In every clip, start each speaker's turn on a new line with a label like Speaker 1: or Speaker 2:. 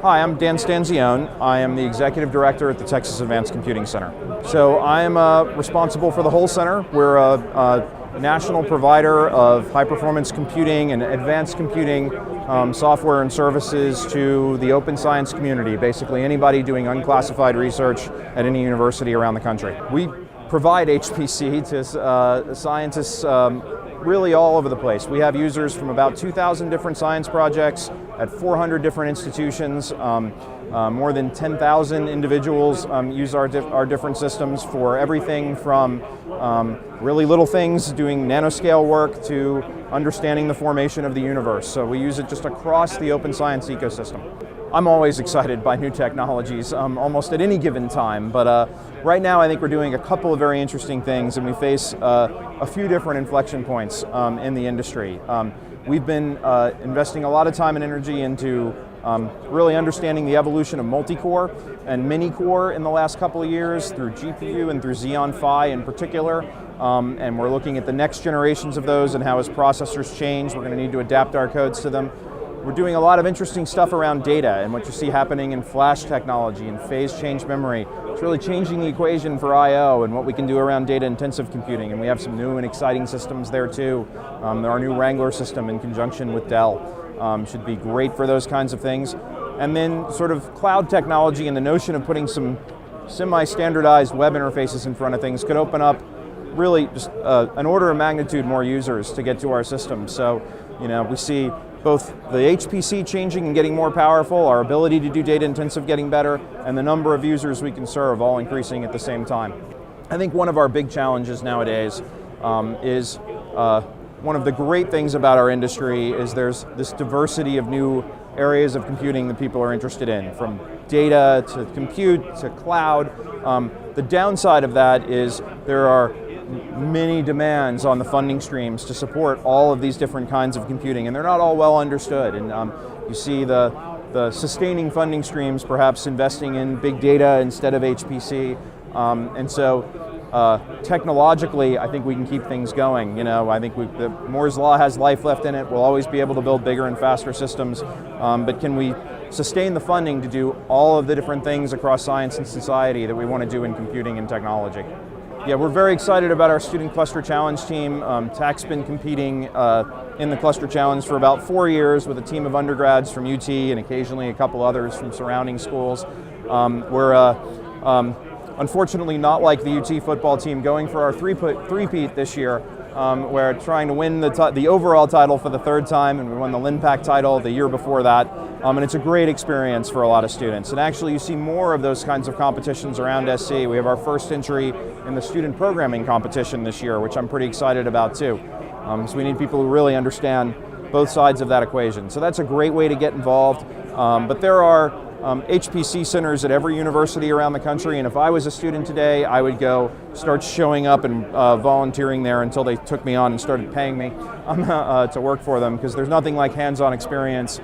Speaker 1: Hi, I'm Dan Stanzione. I am the Executive Director at the Texas Advanced Computing Center. So I am responsible for the whole center. We're a national provider of high-performance computing and advanced computing software and services to the open science community, basically anybody doing unclassified research at any university around the country. We provide HPC to scientists really all over the place. We have users from about 2,000 different science projects at 400 different institutions. More than 10,000 individuals use our different systems for everything from really little things, doing nanoscale work, to understanding the formation of the universe. So we use it just across the open science ecosystem. I'm always excited by new technologies, almost at any given time, but right now I think we're doing a couple of very interesting things, and we face a few different inflection points in the industry. We've been investing a lot of time and energy into really understanding the evolution of multi-core and mini-core in the last couple of years through GPU and through Xeon Phi in particular. And we're looking at the next generations of those and how as processors change, we're going to need to adapt our codes to them. We're doing a lot of interesting stuff around data and what you see happening in flash technology and phase change memory. It's really changing the equation for I/O and what we can do around data-intensive computing, and we have some new and exciting systems there too. Our new Wrangler system in conjunction with Dell should be great for those kinds of things. And then sort of cloud technology and the notion of putting some semi-standardized web interfaces in front of things could open up really just an order of magnitude more users to get to our system. So, we see both the HPC changing and getting more powerful, our ability to do data intensive getting better, and the number of users we can serve all increasing at the same time. I think one of our big challenges nowadays is one of the great things about our industry is there's this diversity of new areas of computing that people are interested in, from data to compute to cloud. The downside of that is there are many demands on the funding streams to support all of these different kinds of computing, and they're not all well understood. And you see the sustaining funding streams perhaps investing in big data instead of HPC. And so technologically, I think we can keep things going. I think the Moore's Law has life left in it. We'll always be able to build bigger and faster systems, but can we sustain the funding to do all of the different things across science and society that we want to do in computing and technology? Yeah, we're very excited about our Student Cluster Challenge team. TAC's been competing in the Cluster Challenge for about 4 years with a team of undergrads from UT and occasionally a couple others from surrounding schools. We're unfortunately not like the UT football team going for our three-peat this year. We're trying to win the overall title for the third time, and we won the LINPAC title the year before that. And it's a great experience for a lot of students. And actually you see more of those kinds of competitions around SC. We have our first entry in the student programming competition this year, which I'm pretty excited about too. So we need people who really understand both sides of that equation. So that's a great way to get involved. But there are HPC centers at every university around the country, and if I was a student today, I would go start showing up and volunteering there until they took me on and started paying me to work for them, because there's nothing like hands-on experience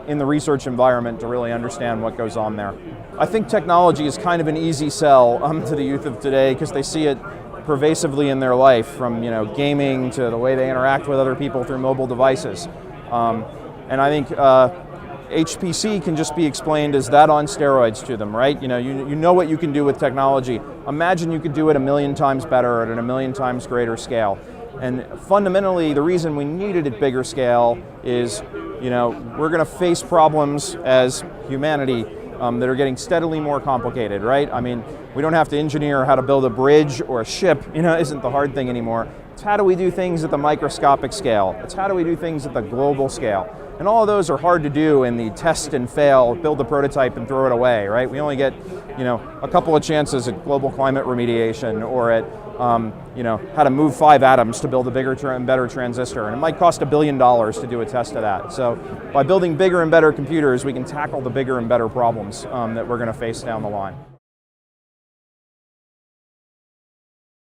Speaker 1: in the research environment to really understand what goes on there. I think technology is kind of an easy sell to the youth of today, because they see it pervasively in their life, from gaming to the way they interact with other people through mobile devices. And I think HPC can just be explained as that on steroids to them, right? You know what you can do with technology. Imagine you could do it 1 million times better at a 1 million times greater scale. And fundamentally, the reason we need it at bigger scale is, we're going to face problems as humanity that are getting steadily more complicated, right? I mean, we don't have to engineer how to build a bridge or a ship, isn't the hard thing anymore. It's how do we do things at the microscopic scale? It's how do we do things at the global scale? And all of those are hard to do in the test and fail, build the prototype and throw it away, right? We only get, a couple of chances at global climate remediation, or at, how to move 5 atoms to build a bigger and better transistor. And it might cost $1 billion to do a test of that. So by building bigger and better computers, we can tackle the bigger and better problems that we're going to face down the line.